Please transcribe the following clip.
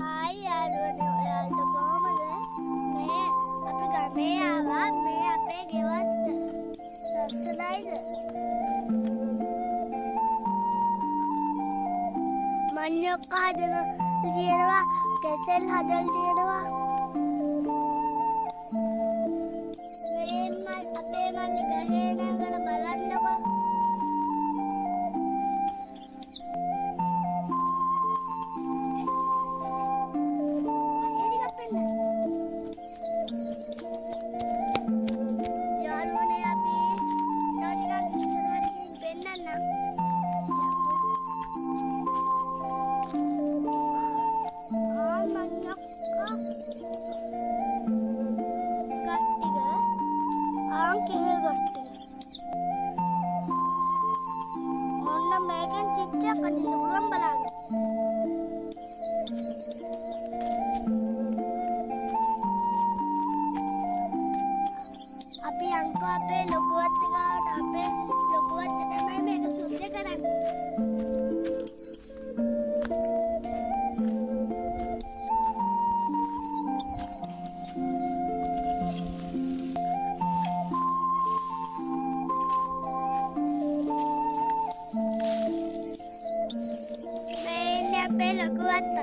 ආයි යාළුවනේ ඔයාලට කොහමද? මේ අපි ගමේ ආවා මේ අපේ ගෙවත්ත. ලස්සනයිද? මඤ්ඤොක්ක හදන තියෙනවා, කෙසෙල් හදලා තියෙනවා. මේ අපේ මල්ලි ගහේ නැගලා බලන්නකෝ. අපි අංකෝ අපේ ලොකුවත් ගාවට අපේ ලොකුවත් තමයි මේක සුද්ධ කරන්නේ. මේ ඉන්නේ අපේ ලොකුවත්.